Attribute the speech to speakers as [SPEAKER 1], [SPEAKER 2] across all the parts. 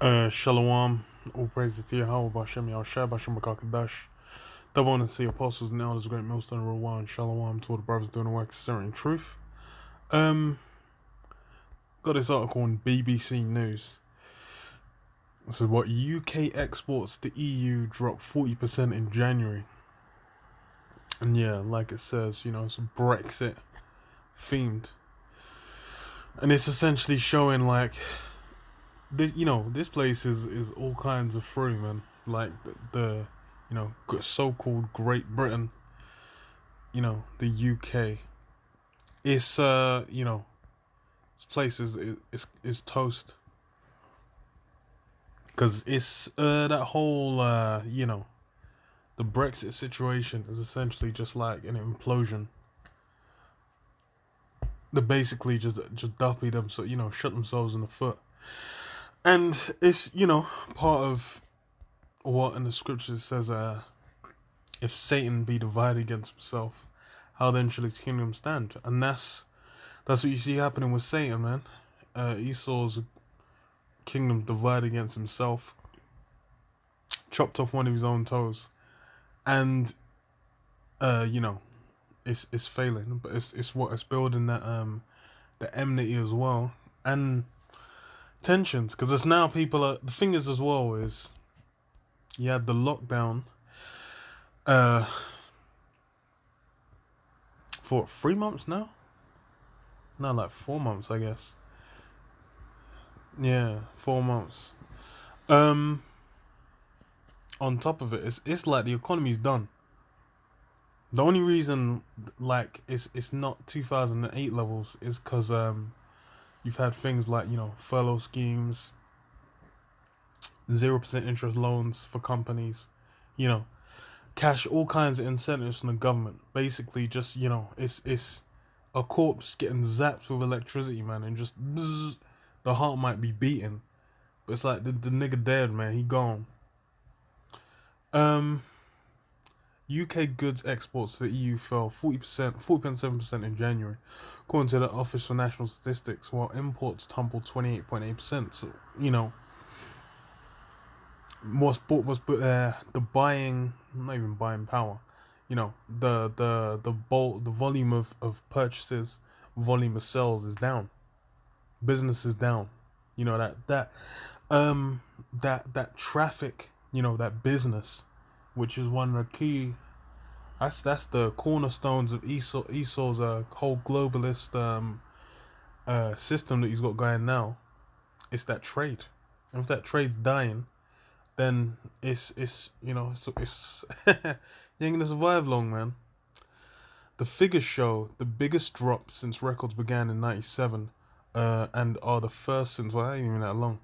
[SPEAKER 1] Shalom, all praises to Yahweh, Bashem Yahushua, Bashem Rakakadash. Double honor to the apostles and elders, great millstone, Rawan, Shalom to all the brothers doing the work, considering truth. Um, got this article on BBC News. It says what UK exports to EU dropped 40% in January. And yeah, like it says, it's Brexit themed. And it's essentially showing like this place is all kinds of free, man. Like the so-called Great Britain, the UK. It's this place is toast. Cause it's that whole the Brexit situation is essentially just like an implosion. They basically just duppy them, so shut themselves in the foot. And it's part of what in the scriptures says, if Satan be divided against himself, how then shall his kingdom stand? And that's what you see happening with Satan, man. Esau's kingdom divided against himself, chopped off one of his own toes, and it's failing, but it's building that the enmity as well, and tensions, because it's now the thing is as well is you had the lockdown for 3 months now, like 4 months, I guess. Yeah, 4 months. On top of it, it's like the economy's done. The only reason like it's not 2008 levels is because you've had things like furlough schemes, 0% interest loans for companies, cash, all kinds of incentives from the government. Basically, just it's a corpse getting zapped with electricity, man, and just bzz, the heart might be beating, but it's like the nigga dead, man. He gone. UK goods exports to the EU fell 40.7% in January, according to the Office for National Statistics, while imports tumbled 28.8%. So, the buying, not even buying power, the volume of purchases, volume of sales is down. Business is down. That traffic, that business, which is one of the key. That's the cornerstones of Esau's whole globalist system that he's got going now. It's that trade. And if that trade's dying, then it's you ain't gonna survive long, man. The figures show the biggest drop since records began in '97, and are the first since, well, that ain't even that long,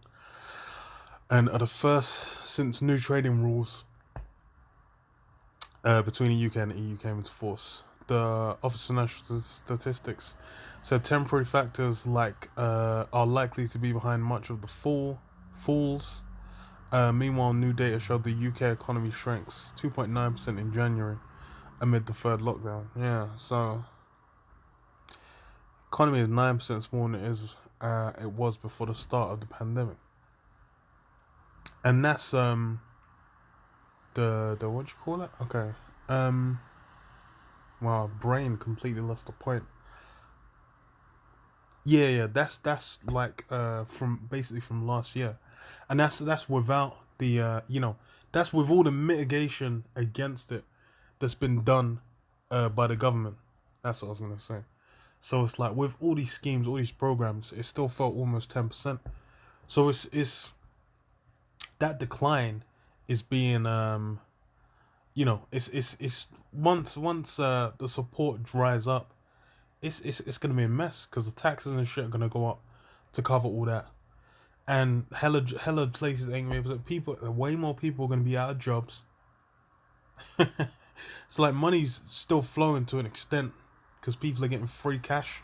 [SPEAKER 1] and are the first since new trading rules between the UK and the EU came into force. The Office for National Statistics said temporary factors are likely to be behind much of the falls. Meanwhile, new data showed the UK economy shrinks 2.9% in January amid the third lockdown. Yeah, so economy is 9% smaller than it was before the start of the pandemic, and that's the what you call it? Okay, wow, brain completely lost the point. Yeah, that's like from last year, and that's without the that's with all the mitigation against it that's been done by the government. That's what I was gonna say. So it's like with all these schemes, all these programs, it still fell almost 10%. So it's that decline is being it's once the support dries up, it's gonna be a mess, because the taxes and shit are gonna go up to cover all that, and hella places ain't gonna be able to, way more people are gonna be out of jobs. It's like money's still flowing to an extent because people are getting free cash,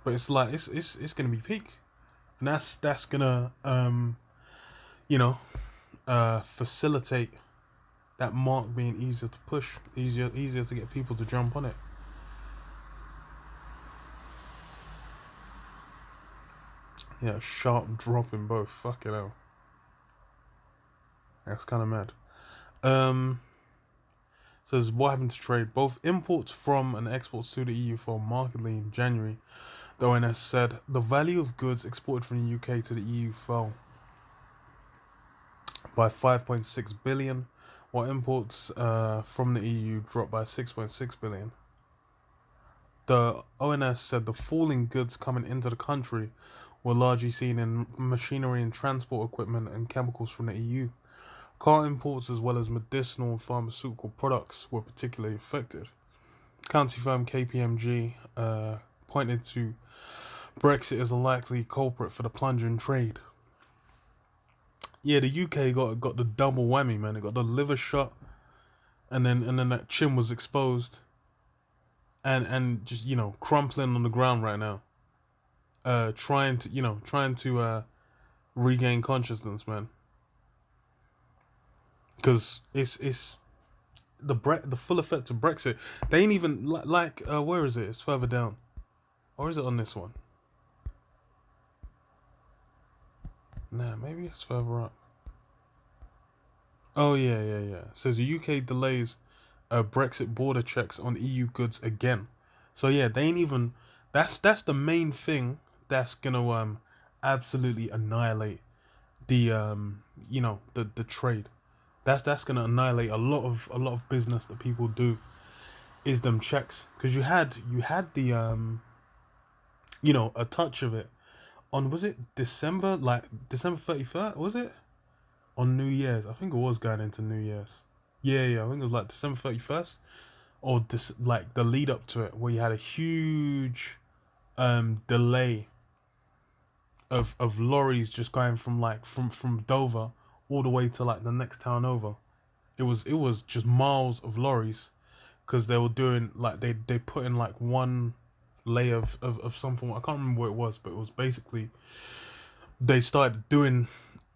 [SPEAKER 1] but it's like it's gonna be peak, and that's gonna facilitate that mark being easier to push, easier to get people to jump on it. Yeah, sharp drop in both. Fucking hell. That's kind of mad. Um, Says what happened to trade? Both imports from and exports to the EU fell markedly in January. The ONS said the value of goods exported from the UK to the EU fell by 5.6 billion, while imports from the EU dropped by 6.6 billion. The ONS said the fall in goods coming into the country were largely seen in machinery and transport equipment and chemicals from the EU. Car imports as well as medicinal and pharmaceutical products were particularly affected. County firm KPMG pointed to Brexit as a likely culprit for the plunge in trade. Yeah, the UK got the double whammy, man. It got the liver shot, and then that chin was exposed, and just crumpling on the ground right now. Trying to regain consciousness, man. Because it's the full effect of Brexit. They ain't even where is it? It's further down, or is it on this one? Nah, maybe it's further up. Oh yeah. It says the UK delays Brexit border checks on EU goods again. So yeah, they ain't even. That's the main thing that's gonna absolutely annihilate the trade. That's gonna annihilate a lot of business that people do is them checks, because you had the a touch of it on, was it December, like December 31st, was it on New Year's? I think it was going into New Year's. Yeah, I think it was like December 31st, or like the lead up to it, where you had a huge delay of lorries just going from from Dover all the way to like the next town over. It was just miles of lorries, because they were doing like they put in like one layer of something. I can't remember what it was, but it was basically they started doing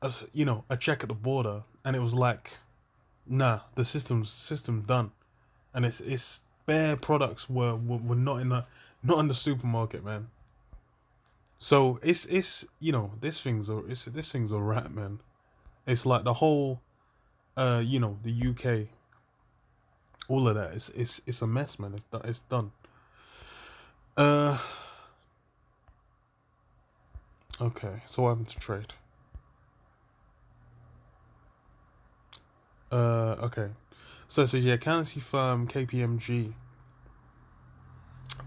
[SPEAKER 1] a check at the border, and it was like, nah, the system's done, and it's bare products were not in the supermarket, man. So it's this thing's a rat, man. It's like the whole the UK, all of that. It's a mess, man. It's done. Uh, okay. So what happened to trade? Okay. So yeah, accountancy firm KPMG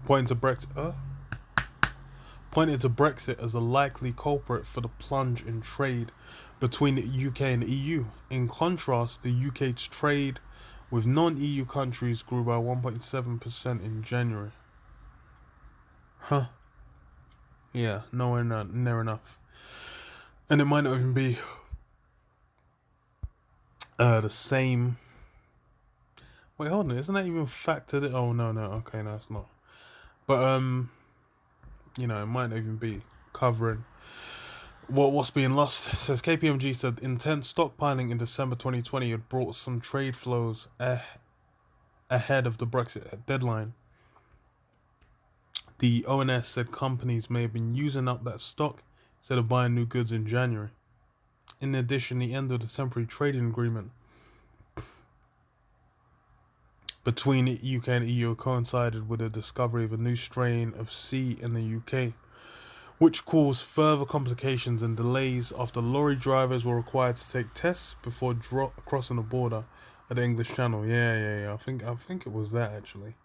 [SPEAKER 1] pointed to Brexit. Pointed to Brexit as a likely culprit for the plunge in trade between the UK and the EU. In contrast, the UK's trade with non-EU countries grew by 1.7% in January. Huh. Yeah, nowhere near enough. And it might not even be the same. Wait, hold on. Isn't that even factored in? Oh, no. Okay, no, it's not. But, it might not even be covering what's being lost. It says KPMG said intense stockpiling in December 2020 had brought some trade flows ahead of the Brexit deadline. The ONS said companies may have been using up that stock instead of buying new goods in January. In addition, the end of the temporary trading agreement between the UK and EU coincided with the discovery of a new strain of C in the UK, which caused further complications and delays after lorry drivers were required to take tests before crossing the border at the English Channel. Yeah. I think it was that, actually,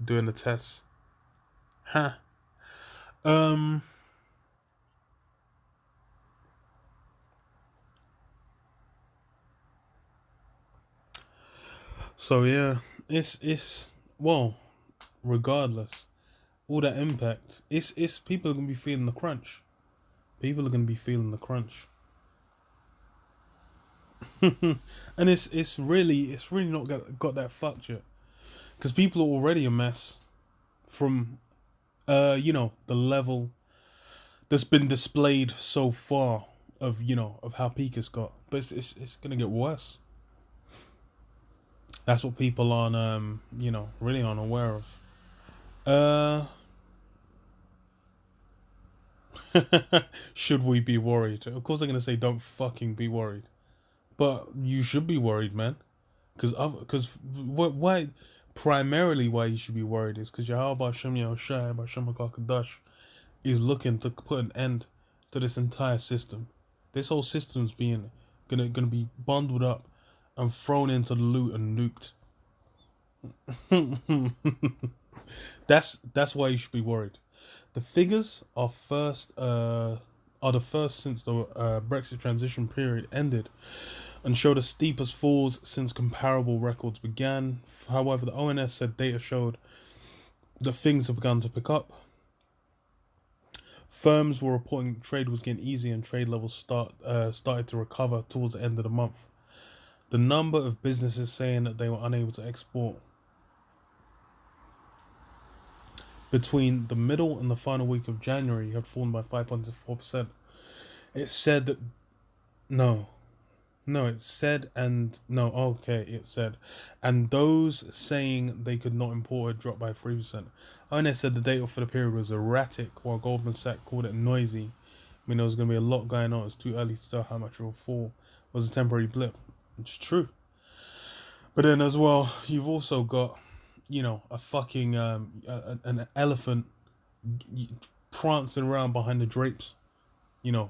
[SPEAKER 1] doing the tests. Huh. So yeah, it's well, regardless, all that impact, it's people are gonna be feeling the crunch. People are gonna be feeling the crunch. And it's really not got that fucked yet, because people are already a mess from the level that's been displayed so far of how peak it's got, but it's gonna get worse. That's what people aren't really aren't aware of. Should we be worried? Of course, they're gonna say don't fucking be worried. But you should be worried, man. Why? Primarily, why you should be worried is because Yahweh Hashem Yahushai Hashem HaKadosh is looking to put an end to this entire system. This whole system's gonna be bundled up and thrown into the loot and nuked. That's why you should be worried. The figures are the first since the Brexit transition period ended, and show the steepest falls since comparable records began. However, the ONS said data showed that things have begun to pick up. Firms were reporting trade was getting easy and trade levels started to recover towards the end of the month. The number of businesses saying that they were unable to export between the middle and the final week of January had fallen by 5.4%. It said that it said and those saying they could not import had dropped by 3%. ONS said the data for the period was erratic, while Goldman Sachs called it noisy. I mean, there was going to be a lot going on. It's too early to tell how much it will fall. It was a temporary blip, which is true. But then as well, you've also got, a fucking an elephant prancing around behind the drapes,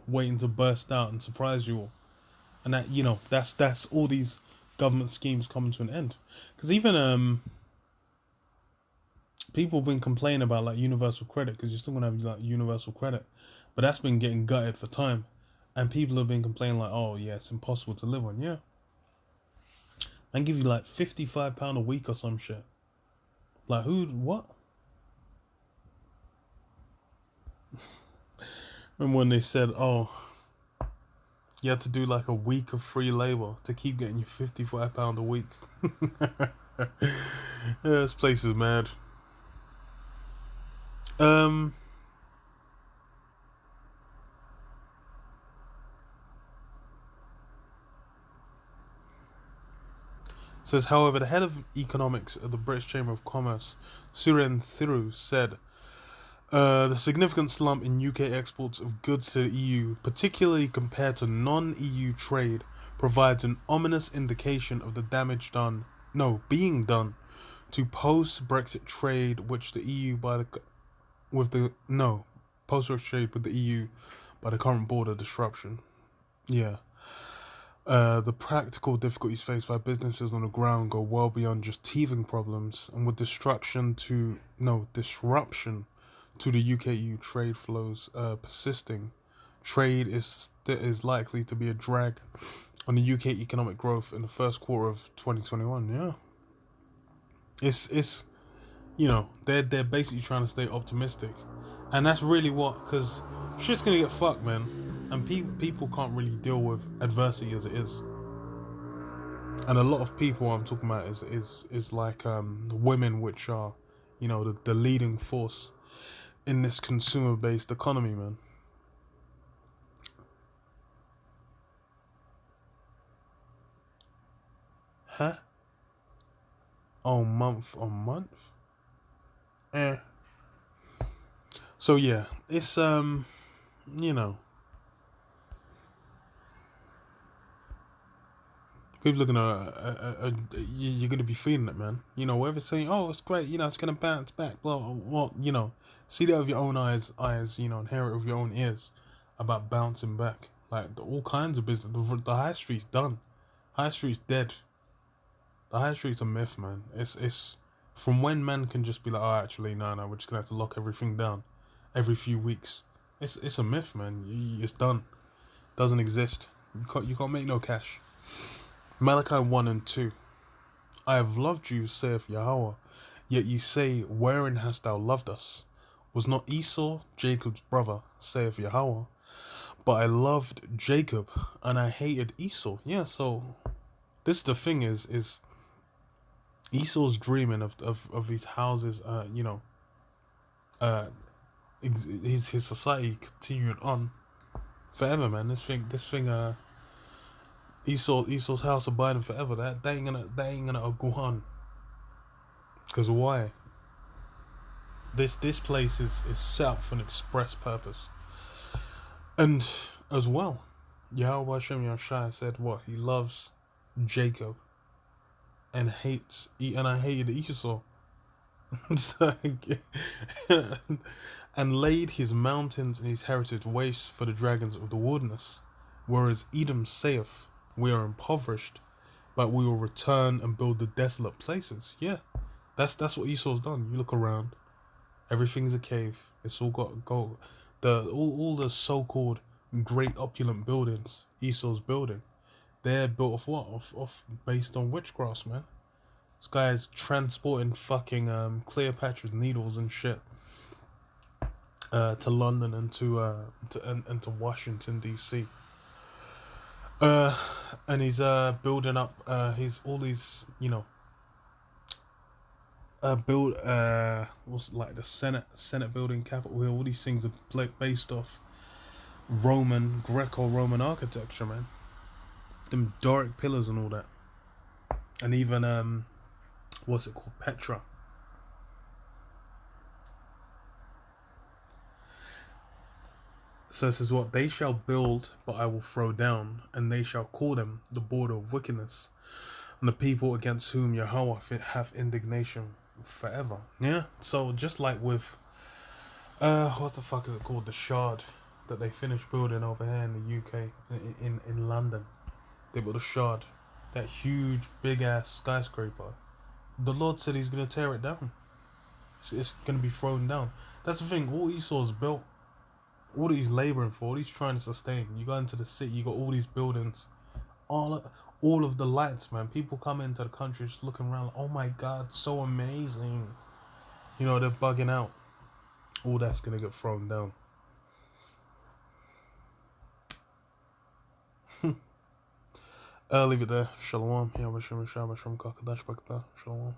[SPEAKER 1] waiting to burst out and surprise you all. And that, that's all these government schemes coming to an end. Because even people have been complaining about like universal credit, because you're still gonna have like universal credit, but that's been getting gutted for time, and people have been complaining like, oh yeah, it's impossible to live on. Yeah, and give you like £55 a week or some shit. Like what? Remember when they said, oh, you had to do like a week of free labor to keep getting you £55 a week. Yeah, this place is mad. Says, however, the head of economics at the British Chamber of Commerce, Suren Thiru, said the significant slump in UK exports of goods to the EU, particularly compared to non-EU trade, provides an ominous indication of the damage being done to post-Brexit trade, which the EU post-Brexit trade with the EU by the current border disruption. Yeah. The practical difficulties faced by businesses on the ground go well beyond just teething problems, and with disruption to the UK-EU trade flows persisting, trade is likely to be a drag on the UK economic growth in the first quarter of 2021. Yeah, it's they're basically trying to stay optimistic, and that's really because shit's gonna get fucked, man. And people can't really deal with adversity as it is. And a lot of people I'm talking about is like women, which are, the leading force in this consumer-based economy, man. Huh? Oh, month on month? So yeah, it's people are gonna, you're gonna be feeling it, man. Whoever's saying, "Oh, it's great," it's gonna bounce back. Well, see that with your own eyes, and hear it with your own ears about bouncing back. Like all kinds of business. The high street's done. High street's dead. The high street's a myth, man. It's from when man can just be like, "Oh, actually, no, we're just gonna have to lock everything down every few weeks." It's a myth, man. It's done. Doesn't exist. You can't make no cash. Malachi 1 and 2. I have loved you, saith Yahweh, yet you say, wherein hast thou loved us? Was not Esau Jacob's brother, saith Yahweh? But I loved Jacob, and I hated Esau. Yeah, so this is the thing is Esau's dreaming of his houses, his society continuing on forever, man. This thing, Esau's house abiding forever. That ain't gonna go on. Cause why? This place is set up for an express purpose, and as well, Yahweh Hashem Yahshai said what? He loves Jacob and hates, and I hated Esau. So, and laid his mountains and his heritage waste for the dragons of the wilderness. Whereas Edom saith, we are impoverished, but we will return and build the desolate places. Yeah, that's what Esau's done. You look around, everything's a cave. It's all got gold. All the so-called great opulent buildings Esau's building, they're built off what? Off based on witchcraft, man. This guy's transporting fucking Cleopatra's needles and shit to London and to Washington DC. And he's building up his all these, you know, build what's like the Senate building, Capitol Hill. All these things are based off Greco-Roman architecture, man. Them Doric pillars and all that, and even what's it called, Petra. So this is what they shall build, but I will throw down, and they shall call them the border of wickedness, and the people against whom Yahweh have indignation forever. Yeah. So just like with what the fuck is it called, the Shard that they finished building over here in the UK, in London. They built a Shard, that huge big ass skyscraper. The Lord said he's gonna tear it down. It's gonna be thrown down. That's the thing. All Esau's built, all he's laboring for, all he's trying to sustain. You go into the city, you got all these buildings, all of the lights, man. People come into the country just looking around, like, oh my god, so amazing. You know, they're bugging out. All that's gonna get thrown down. Leave it there. Shalom. Shalom.